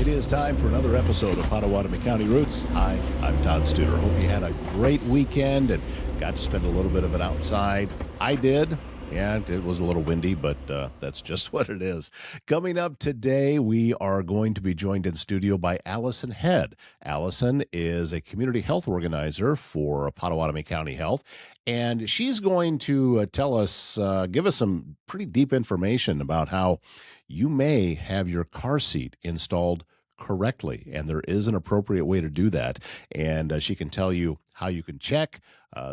It is time for another episode of Pottawattamie County Roots. Hi, I'm Todd Studer. Hope you had a great weekend and got to spend a little bit of it outside. I did. Yeah, it was a little windy, but that's just what it is. Coming up today, we are going to be joined in studio by Allison Head. Allison is a community health organizer for Pottawattamie County Health, and she's going to give us some pretty deep information about how you may have your car seat installed correctly, and there is an appropriate way to do that. And she can tell you how you can check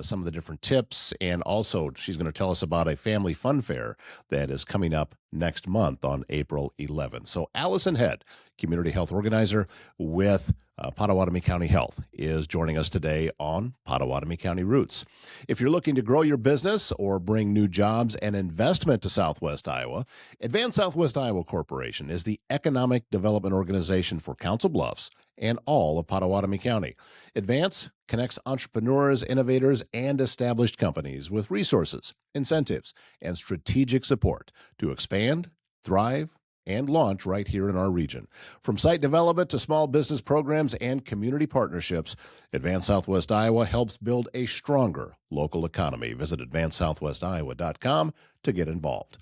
some of the different tips, and also she's going to tell us about a family fun fair that is coming up next month on April 11th. So Allison Head, community health organizer with Pottawattamie County Health, is joining us today on Pottawattamie County Roots. If you're looking to grow your business or bring new jobs and investment to Southwest Iowa, Advance Southwest Iowa Corporation is the economic development organization for Council Bluffs and all of Pottawattamie County. Advance connects entrepreneurs, innovators, and established companies with resources, incentives, and strategic support to expand, thrive, and launch right here in our region. From site development to small business programs and community partnerships, Advance Southwest Iowa helps build a stronger local economy. Visit advancesouthwestiowa.com to get involved.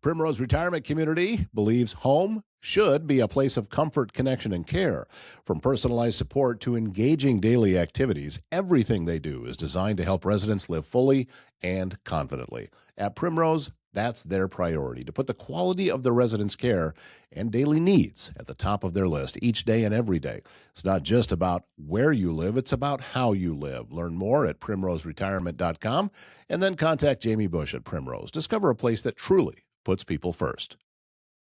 Primrose Retirement Community believes home should be a place of comfort, connection, and care. From personalized support to engaging daily activities, everything they do is designed to help residents live fully and confidently. At Primrose, that's their priority, to put the quality of the residents' care and daily needs at the top of their list each day and every day. It's not just about where you live, it's about how you live. Learn more at primroseretirement.com and then contact Jamie Bush at Primrose. Discover a place that truly puts people first.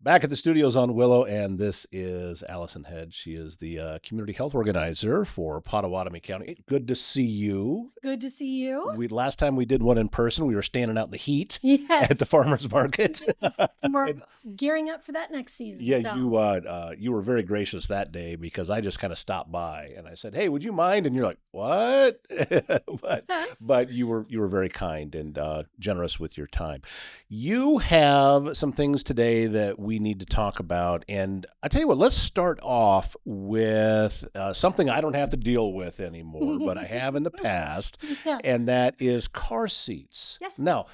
Back at the studios on Willow, and this is Allison Head. She is the community health organizer for Pottawattamie County. Good to see you. Good to see you. Last time we did one in person, we were standing out in the heat Yes. at the farmer's market. Yes. And we're gearing up for that next season. Yeah, so. You were very gracious that day because I just kind of stopped by and I said, "Hey, would you mind?" And you're like, "What?" but you were very kind and generous with your time. You have some things today that we need to talk about, and I tell you what, let's start off with something I don't have to deal with anymore, but I have in the past, Yeah. and that is car seats. Yes. Now,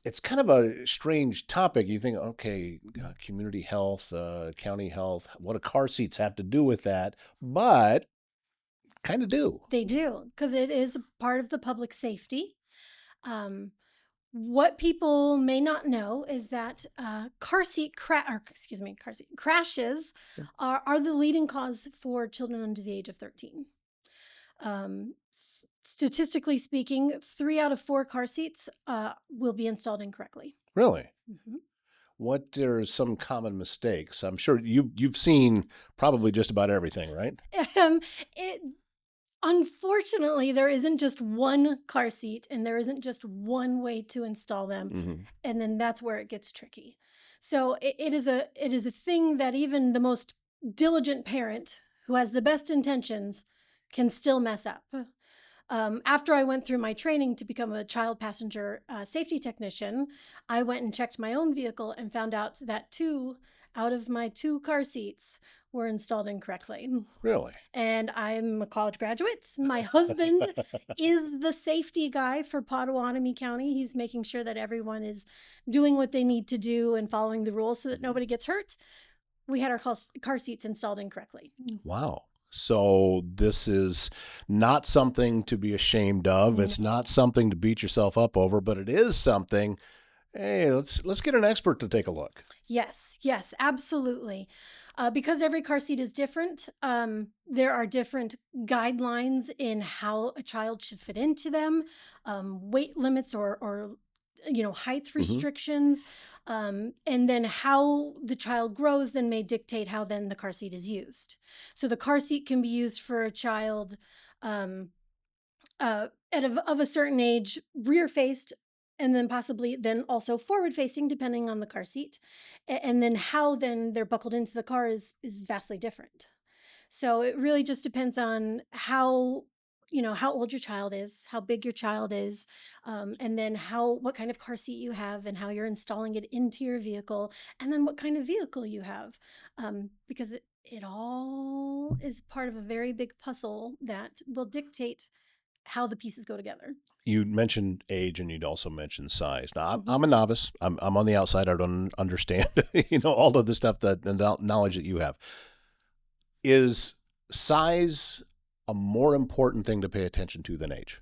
it's kind of a strange topic. You think, okay, community health, county health, what do car seats have to do with that? But kind of do. They do, because it is part of the public safety. What people may not know is that car seat crashes are the leading cause for children under the age of 13. Statistically speaking, 3 out of 4 car seats will be installed incorrectly. Really? Mm-hmm. What are some common mistakes? I'm sure you've seen probably just about everything, right? Unfortunately, there isn't just one car seat and there isn't just one way to install them. Mm-hmm. And then that's where it gets tricky. So it is a thing that even the most diligent parent who has the best intentions can still mess up. After I went through my training to become a child passenger safety technician, I went and checked my own vehicle and found out that 2 out of my 2 car seats were installed incorrectly. Really? And I'm a college graduate. My husband is the safety guy for Pottawattamie County. He's making sure that everyone is doing what they need to do and following the rules so that nobody gets hurt. We had our car seats installed incorrectly. Wow. So this is not something to be ashamed of. It's not something to beat yourself up over, but it is something. Hey, let's get an expert to take a look. Yes, absolutely. Because every car seat is different, there are different guidelines in how a child should fit into them, weight limits or height restrictions, and then how the child grows then may dictate how then the car seat is used. So the car seat can be used for a child of a certain age, rear-faced, and then possibly then also forward-facing, depending on the car seat. And then how then they're buckled into the car is vastly different. So it really just depends on how how old your child is, how big your child is, and then what kind of car seat you have and how you're installing it into your vehicle, and then what kind of vehicle you have, because it all is part of a very big puzzle that will dictate how the pieces go together. You mentioned age, and you'd also mentioned size. Now, Hmm. I'm a novice. I'm on the outside. I don't understand, all of the stuff the knowledge that you have. Is size a more important thing to pay attention to than age?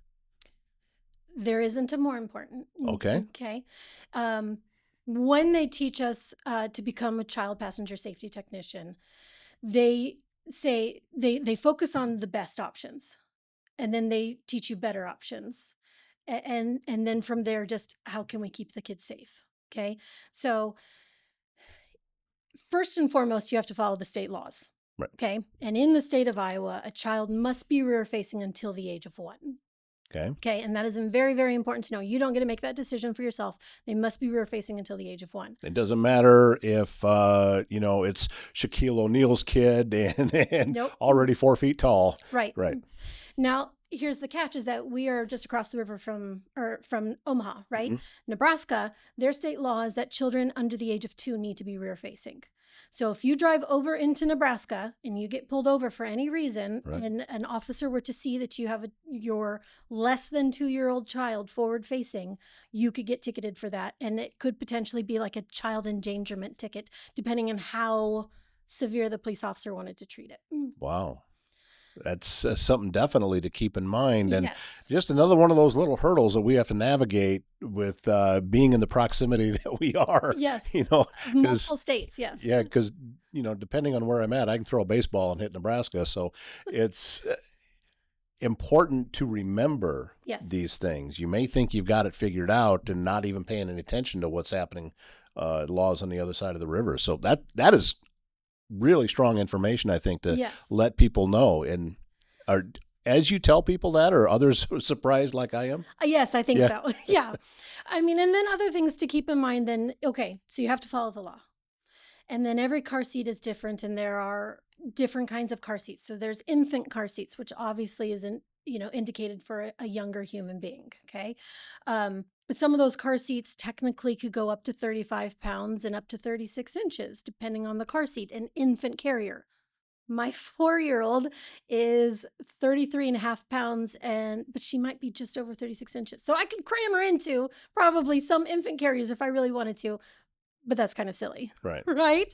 There isn't a more important. Okay. Okay. Um, when they teach us to become a child passenger safety technician, they say they focus on the best options, and then they teach you better options. And then from there, just how can we keep the kids safe? Okay. So first and foremost, you have to follow the state laws. Right. Okay. And in the state of Iowa, a child must be rear facing until the age of 1. Okay. Okay, and that is very, very important to know. You don't get to make that decision for yourself. They must be rear facing until the age of 1. It doesn't matter if it's Shaquille O'Neal's kid and Nope. already 4 feet tall. Right. Right. Now, here's the catch: is that we are just across the river from Omaha, right? Mhm. Nebraska, their state law is that children under the age of 2 need to be rear facing. So if you drive over into Nebraska and you get pulled over for any reason, Right. and an officer were to see that you have your less than 2-year-old child forward facing, you could get ticketed for that. And it could potentially be like a child endangerment ticket, depending on how severe the police officer wanted to treat it. Wow. That's something definitely to keep in mind. And Yes. just another one of those little hurdles that we have to navigate with being in the proximity that we are. Yes. Because Multiple states, yes. yeah, because depending on where I'm at, I can throw a baseball and hit Nebraska. So it's important to remember Yes. these things. You may think you've got it figured out and not even paying any attention to what's happening, laws on the other side of the river. So that is really strong information, I think, to Yes. let people know. And as you tell people that, are others surprised like I am? Yes, I think Yeah. so. Yeah. I mean, and then other things to keep in mind then, okay, so you have to follow the law. And then every car seat is different, and there are different kinds of car seats. So there's infant car seats, which obviously isn't, indicated for a younger human being. Okay. But some of those car seats technically could go up to 35 pounds and up to 36 inches, depending on the car seat. An infant carrier. My 4-year-old is 33 and a half pounds, but she might be just over 36 inches. So I could cram her into probably some infant carriers if I really wanted to, but that's kind of silly. Right. Right?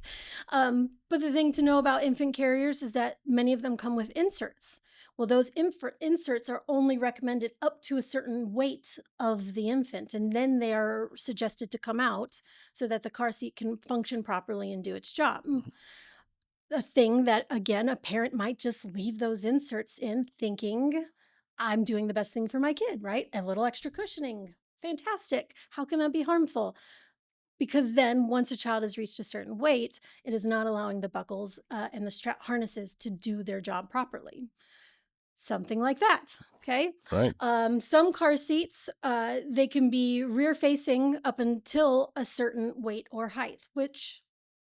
But the thing to know about infant carriers is that many of them come with inserts. Well, those inserts are only recommended up to a certain weight of the infant, and then they are suggested to come out so that the car seat can function properly and do its job. A thing that, again, a parent might just leave those inserts in thinking, I'm doing the best thing for my kid, right? A little extra cushioning. Fantastic. How can that be harmful? Because then once a child has reached a certain weight, it is not allowing the buckles and the strap harnesses to do their job properly. Something like that. Okay. Right. Some car seats, they can be rear facing up until a certain weight or height, which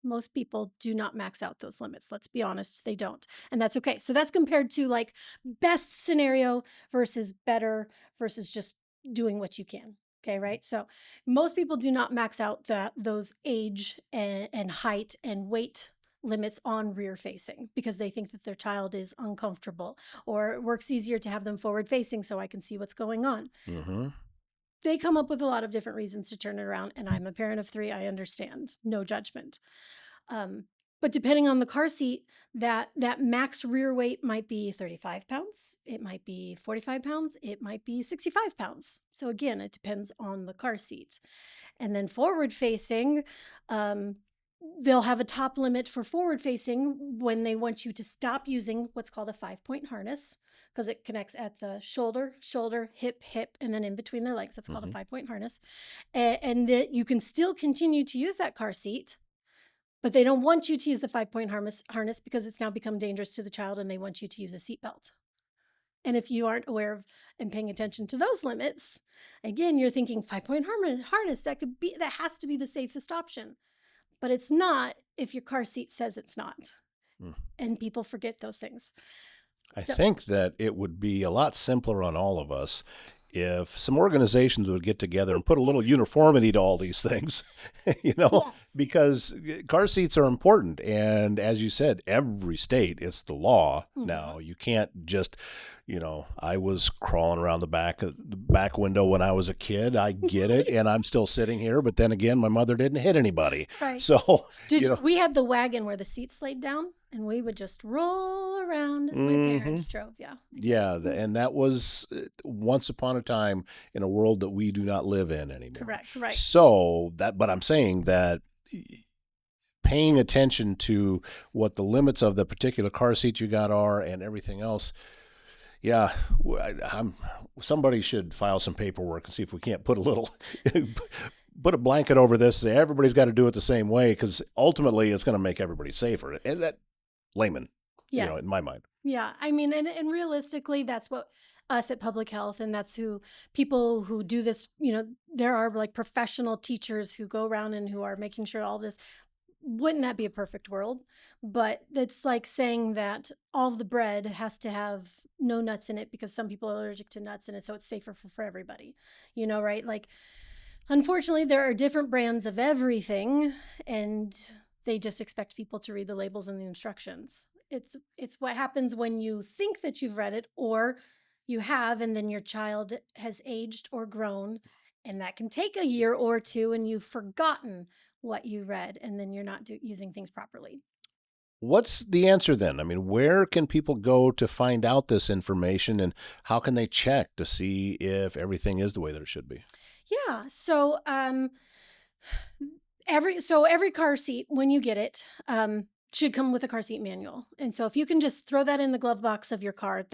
most people do not max out those limits. Let's be honest, they don't. And that's okay. So that's compared to like best scenario versus better versus just doing what you can. Okay, right? So most people do not max out those age and height and weight limits on rear facing because they think that their child is uncomfortable, or it works easier to have them forward facing so I can see what's going on. Mm-hmm. They come up with a lot of different reasons to turn it around, and I'm a parent of 3. I understand. No judgment. But depending on the car seat, that max rear weight might be 35 pounds. It might be 45 pounds. It might be 65 pounds. So again, it depends on the car seat. And then forward facing, they'll have a top limit for forward facing when they want you to stop using what's called a 5-point harness, because it connects at the shoulder, hip, and then in between their legs. That's called a 5-point harness. And that you can still continue to use that car seat, but they don't want you to use the 5-point harness because it's now become dangerous to the child, and they want you to use a seatbelt. And if you aren't aware of and paying attention to those limits, again, you're thinking 5-point harness, that has to be the safest option. But it's not if your car seat says it's not. And people forget those things. I So think that it would be a lot simpler on all of us if some organizations would get together and put a little uniformity to all these things, yes. because car seats are important. And as you said, every state, it's the law. Hmm. Now, you can't just, I was crawling around the back window when I was a kid. I get it. And I'm still sitting here. But then again, my mother didn't hit anybody. Right. So, Did we had the wagon where the seats laid down, and we would just roll around as my mhm. parents drove. Yeah, I get it. Yeah, and that was once upon a time in a world that we do not live in anymore. Correct. Right. But I'm saying that paying attention to what the limits of the particular car seat you got are and everything else. Yeah, somebody should file some paperwork and see if we can't put a little, put a blanket over this. Say everybody's got to do it the same way, because ultimately it's going to make everybody safer. And that layman, Yes. in my mind. Yeah. I mean, and realistically, that's what us at Public Health, and that's who people who do this, there are like professional teachers who go around and who are making sure all this. Wouldn't that be a perfect world? But it's like saying that all of the bread has to have no nuts in it because some people are allergic to nuts in it, so it's safer for everybody. Right? Like, unfortunately, there are different brands of everything, and they just expect people to read the labels and the instructions. It's what happens when you think that you've read it, or you have, and then your child has aged or grown, and that can take a year or two, and you've forgotten what you read, and then you're not using things properly. What's the answer then? I mean, where can people go to find out this information, and how can they check to see if everything is the way that it should be? Yeah. So every car seat when you get it should come with a car seat manual. And so if you can just throw that in the glove box of your car,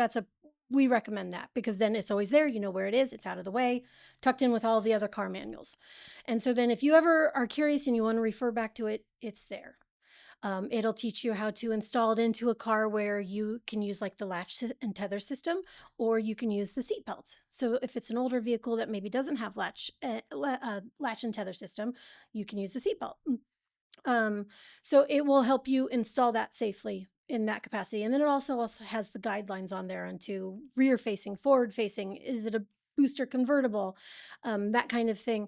we recommend that, because then it's always there, you know where it is, it's out of the way, tucked in with all the other car manuals. And so then if you ever are curious and you want to refer back to it, it's there. It'll teach you how to install it into a car where you can use like the and tether system, or you can use the seatbelt. So if it's an older vehicle that maybe doesn't have latch and tether system, you can use the seatbelt. Um, so it will help you install that safely in that capacity. And then it also has the guidelines on there onto rear facing, forward facing. Is it a booster convertible? That kind of thing.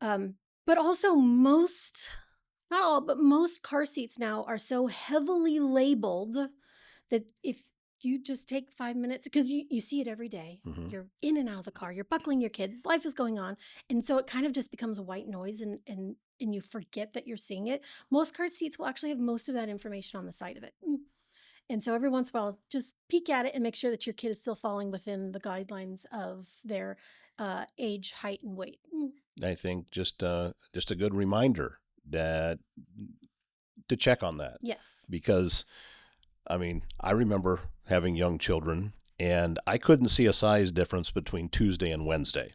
But also not all, but most car seats now are so heavily labeled that if you just take 5 minutes, because you see it every day, Hmm. you're in and out of the car, you're buckling your kid, life is going on. And so it kind of just becomes a white noise, and you forget that you're seeing it. Most car seats will actually have most of that information on the side of it. And so every once in a while, just peek at it and make sure that your kid is still falling within the guidelines of their age, height, and weight. I think just a good reminder that to check on that, Yes. because I mean, I remember having young children, and I couldn't see a size difference between Tuesday and Wednesday.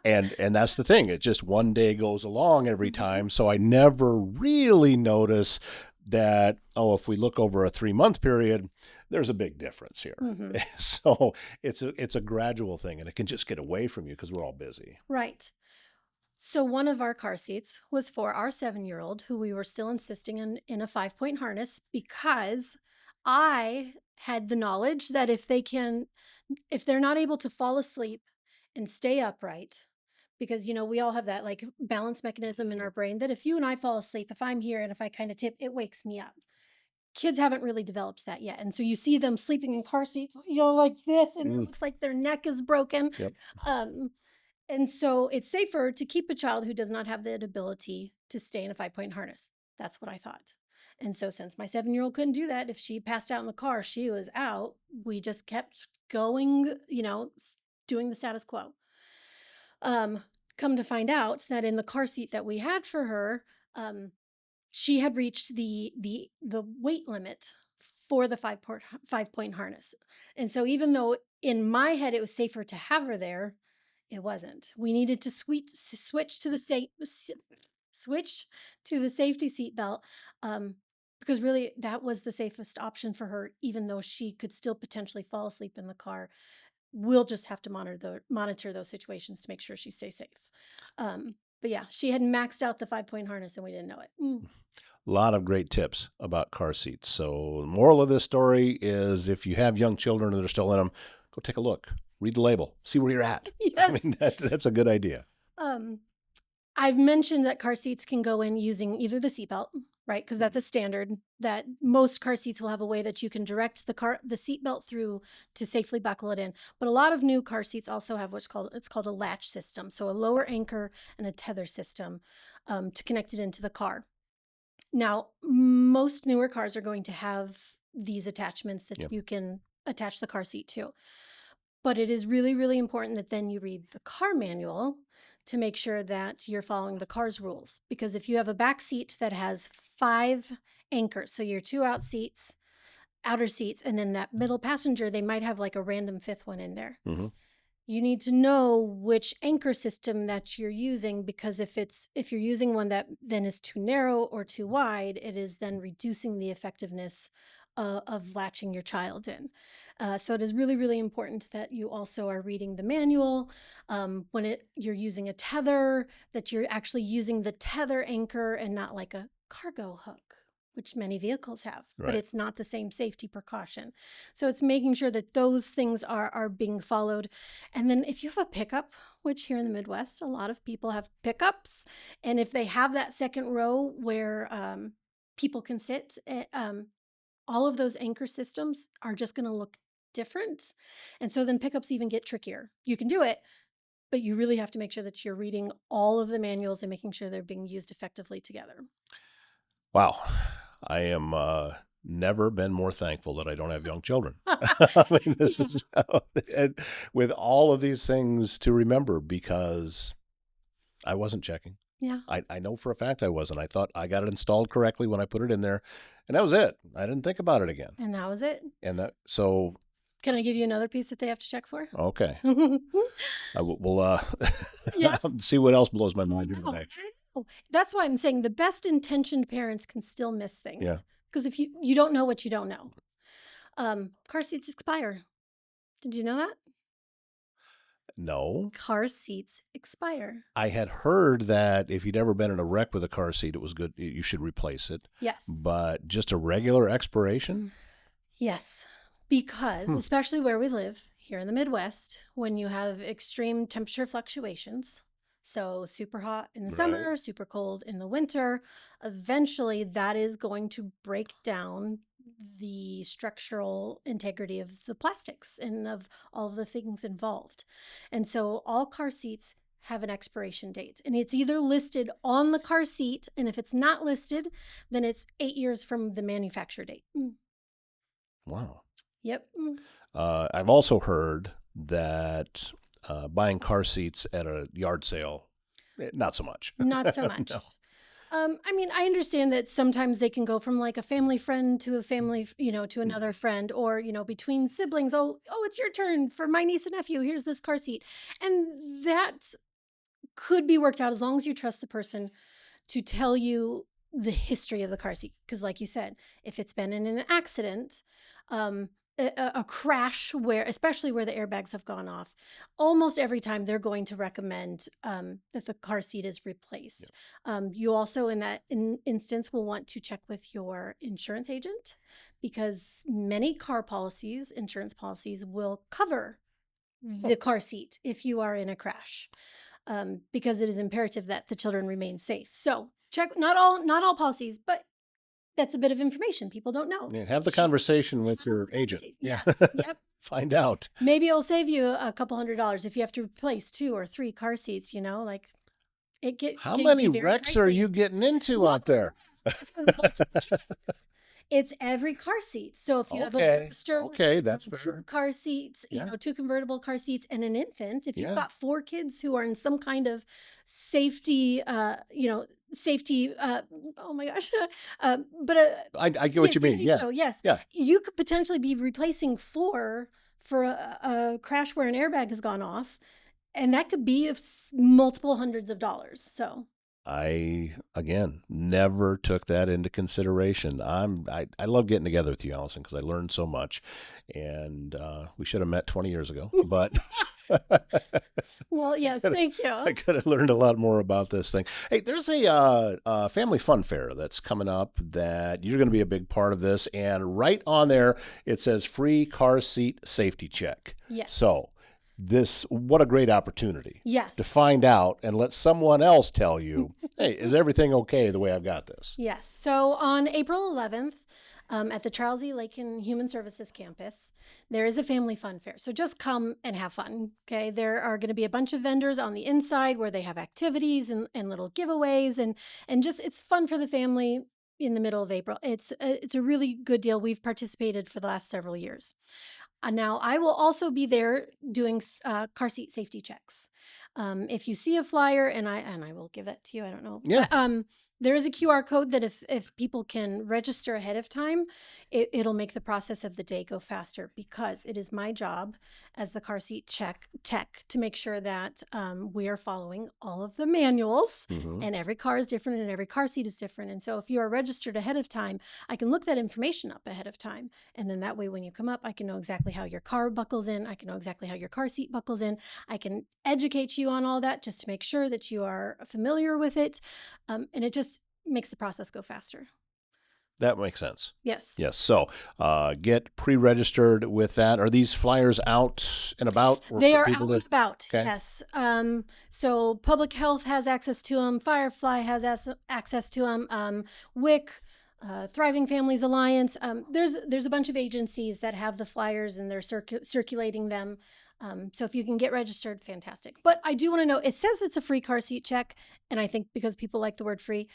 And that's the thing. It just one day goes along every Mhm. time, so I never really notice that, oh, if we look over a 3-month period, there's a big difference here. Mhm. So it's a gradual thing, and it can just get away from you because we're all busy. Right. So one of our car seats was for our 7-year-old, who we were still insisting in a 5-point harness, because I had the knowledge that if they're not able to fall asleep and stay upright, because we all have that like balance mechanism in our brain, that if you and I fall asleep, if I'm here and if I kind of tip, it wakes me up. Kids haven't really developed that yet. And so you see them sleeping in car seats, like this, and it Mm, looks like their neck is broken. yep. Um, and so it's safer to keep a child who does not have the ability to stay in a 5-point harness. That's what I thought. And so since my 7-year-old couldn't do that, if she passed out in the car, she was out. We just kept going, doing the status quo. Um, Come to find out that in the car seat that we had for her, um, she had reached the weight limit for the 5-point harness. And so even though in my head it was safer to have her there, it wasn't. We needed to switch to the safety seat belt, because really that was the safest option for her, even though she could still potentially fall asleep in the car. We'll just have to monitor those situations to make sure she stays safe. But yeah, she had maxed out the 5-point harness and we didn't know it. A lot of great tips about car seats. So the moral of this story is if you have young children that are still in them, go take a look, read the label, see where you're at. Yes. I mean, that's a good idea. I've mentioned that car seats can go in using either the seatbelt, right? Because that's a standard that most car seats will have a way that you can direct the seatbelt through to safely buckle it in. But a lot of new car seats also have what's called a latch system. So a lower anchor and a tether system to connect it into the car. Now, most newer cars are going to have these attachments that you can attach the car seat to. But it is really, really important that then you read the car manual to make sure that you're following the car's rules. Because if you have a back seat that has 5 anchors, so your 2 outer seats, and then that middle passenger, they might have like a random 5th one in there. Mm-hmm. You need to know which anchor system that you're using, because if you're using one that then is too narrow or too wide, it is then reducing the effectiveness of latching your child in. So it is really, really important that you also are reading the manual. When you're using a tether, that you're actually using the tether anchor and not like a cargo hook, which many vehicles have, but Right. it's not the same safety precaution. So it's making sure that those things are being followed. And then if you have a pickup, which here in the Midwest, a lot of people have pickups, and if they have that second row where people can sit, all of those anchor systems are just going to look different. And so then pickups even get trickier. You can do it, but you really have to make sure that you're reading all of the manuals and making sure they're being used effectively together. Wow. I am never been more thankful that I don't have young children. I mean, this is and with all of these things to remember, because I wasn't checking. Yeah. I know for a fact I wasn't. I thought I got it installed correctly when I put it in there, and that was it. I didn't think about it again. And that was it. So Can I give you another piece that they have to check for? okay. We'll Yes. see what else blows my mind here No, today. I know. That's why I'm saying the best intentioned parents can still miss things. Yeah. Because if you don't know what you don't know. Car seats expire. Did you know that? No. Car seats expire. I had heard that if you'd ever been in a wreck with a car seat, it was good. You should replace it. Yes. But just a regular expiration? Yes. Because, especially where we live here in the Midwest, when you have extreme temperature fluctuations, so super hot in the summer, super cold in the winter, eventually that is going to break down the structural integrity of the plastics and of all of the things involved. And so all car seats have an expiration date, and it's either listed on the car seat, and if it's not listed, then it's 8 years from the manufacture date. Wow. Yep. I've also heard that buying car seats at a yard sale, not so much. Not so much. No. I mean, I understand that sometimes they can go from like a family friend to a family, to another friend, or, between siblings. Oh, it's your turn for my niece and nephew. Here's this car seat. And that could be worked out as long as you trust the person to tell you the history of the car seat. Because like you said, if it's been in an accident, a crash especially where the airbags have gone off, almost every time they're going to recommend that the car seat is replaced. You also in that instance will want to check with your insurance agent, because many insurance policies will cover the car seat if you are in a crash, because it is imperative that the children remain safe. So check, not all policies, but that's a bit of information people don't know. Yeah, have the conversation with your agent. Yeah. Yep. Find out. Maybe it'll save you a couple $100 if you have to replace 2 or 3 car seats, like How can many be very wrecks are pricey. you getting into out there? It's every car seat. So if you have a Okay. booster, Okay, that's 2 fair. car seats, Yeah. 2 convertible car seats, and an infant, if you've Yeah. got 4 kids who are in some kind of safety, oh my gosh, but I get what you mean. Yeah. so yes, Yeah. you could potentially be replacing 4 for a crash where an airbag has gone off, and that could be of multiple hundreds of dollars. So I, again, never took that into consideration. I love getting together with you, Allison, because I learned so much. And we should have met 20 years ago. But Well, yes, Coulda- thank I you. could have learned a lot more about this thing. Hey, there's a family fun fair that's coming up that you're going to be a big part of this. And right on there, it says free car seat safety check. Yes. So, what a great opportunity to Yes. find out and let someone else tell you, hey, is everything okay the way I've got this? Yes. So on April 11th, at the Charles E. Lakin Human Services campus, there is a family fun fair. So just come and have fun. Okay. There are going to be a bunch of vendors on the inside where they have activities and little giveaways and just it's fun for the family in the middle of April. It's a really good deal. We've participated for the last several years. Now, I will also be there doing car seat safety checks. If you see a flyer, and I will give that to you, I don't know, Yeah. but there is a QR code that if people can register ahead of time, it'll make the process of the day go faster because it is my job as the car seat check tech to make sure that we are following all of the manuals. Mm-hmm. And every car is different, and every car seat is different. And so, if you are registered ahead of time, I can look that information up ahead of time. And then that way, when you come up, I can know exactly how your car buckles in. I can know exactly how your car seat buckles in. I can educate you on all that just to make sure that you are familiar with it. And it just makes the process go faster. That makes sense. Yes. Yes. So get pre-registered with that. Are these flyers out and about? They for are people out and about. Okay. Yes. So Public Health has access to them. Firefly has access to them. WIC, Thriving Families Alliance. There's a bunch of agencies that have the flyers and they're circulating them. So if you can get registered, fantastic. But I do want to know, it says it's a free car seat check, and I think because people like the word free,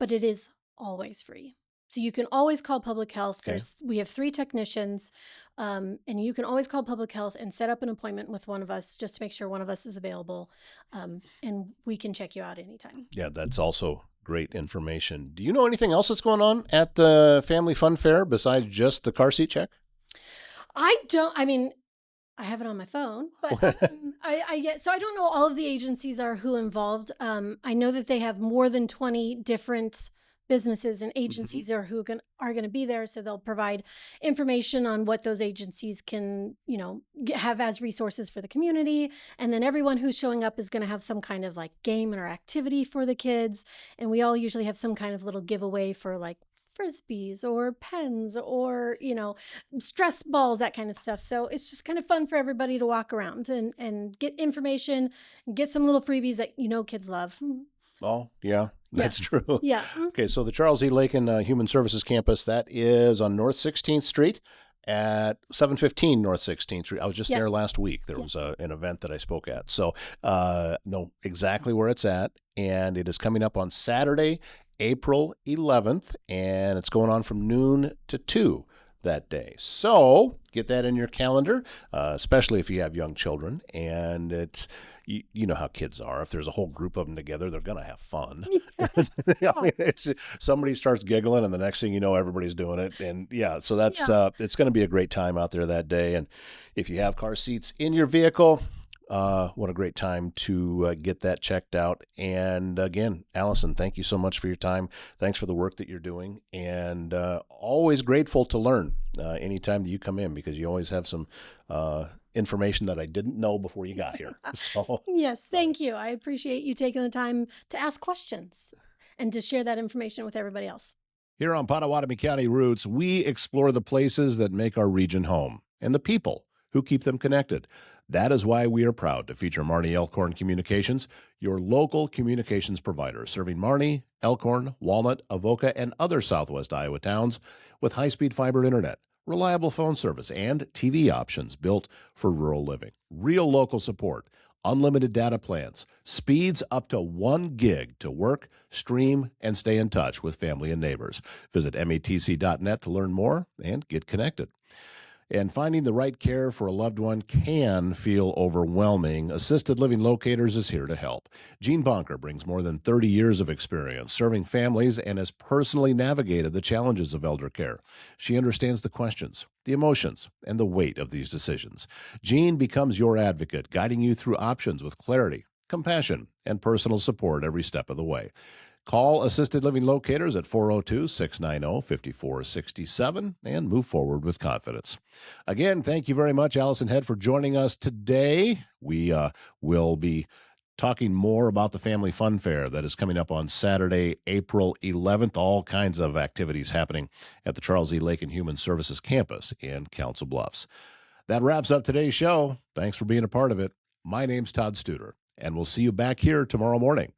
but it is always free. So you can always call Public Health. Okay. We have 3 technicians, and you can always call Public Health and set up an appointment with one of us just to make sure one of us is available, and we can check you out anytime. Yeah, that's also great information. Do you know anything else that's going on at the Family Fun Fair besides just the car seat check? I don't. I mean, I have it on my phone, but I get so I don't know all of the agencies are who involved. I know that they have more than 20 different businesses and agencies are going to be there, so they'll provide information on what those agencies can, have as resources for the community, and then everyone who's showing up is going to have some kind of like game or activity for the kids, and we all usually have some kind of little giveaway for like frisbees or pens or stress balls, that kind of stuff. So it's just kind of fun for everybody to walk around and get information and get some little freebies that kids love. Oh, yeah, that's true. Yeah. Okay, so the Charles E. Lakin Human Services Campus, that is on North 16th Street at 715 North 16th Street. I was just there last week. There was an event that I spoke at. So know exactly where it's at. And it is coming up on Saturday, April 11th, and it's going on from noon to 2 that day. So get that in your calendar, especially if you have young children. And it's, you know how kids are. If there's a whole group of them together, they're going to have fun. I mean, somebody starts giggling, and the next thing you know, everybody's doing it. And so that's it's going to be a great time out there that day. And if you have car seats in your vehicle, what a great time to get that checked out. And again, Allison, thank you so much for your time. Thanks for the work that you're doing, and always grateful to learn anytime that you come in, because you always have some information that I didn't know before you got here. So yes, thank you. I appreciate you taking the time to ask questions and to share that information with everybody else. Here on Pottawattamie County Roots, we explore the places that make our region home and the people who keep them connected. That is why we are proud to feature Marnie Elkhorn Communications, your local communications provider, serving Marnie, Elkhorn, Walnut, Avoca, and other Southwest Iowa towns with high-speed fiber internet, reliable phone service, and TV options built for rural living. Real local support, unlimited data plans, speeds up to 1 gig to work, stream, and stay in touch with family and neighbors. Visit matc.net to learn more and get connected. And finding the right care for a loved one can feel overwhelming. Assisted Living Locators is here to help. Jean Bonker brings more than 30 years of experience serving families and has personally navigated the challenges of elder care. She understands the questions, the emotions, and the weight of these decisions. Jean becomes your advocate, guiding you through options with clarity, compassion, and personal support every step of the way. Call Assisted Living Locators at 402-690-5467 and move forward with confidence. Again, thank you very much, Allison Head, for joining us today. We will be talking more about the Family Fun Fair that is coming up on Saturday, April 11th. All kinds of activities happening at the Charles E. Lake and Human Services campus in Council Bluffs. That wraps up today's show. Thanks for being a part of it. My name's Todd Studer, and we'll see you back here tomorrow morning.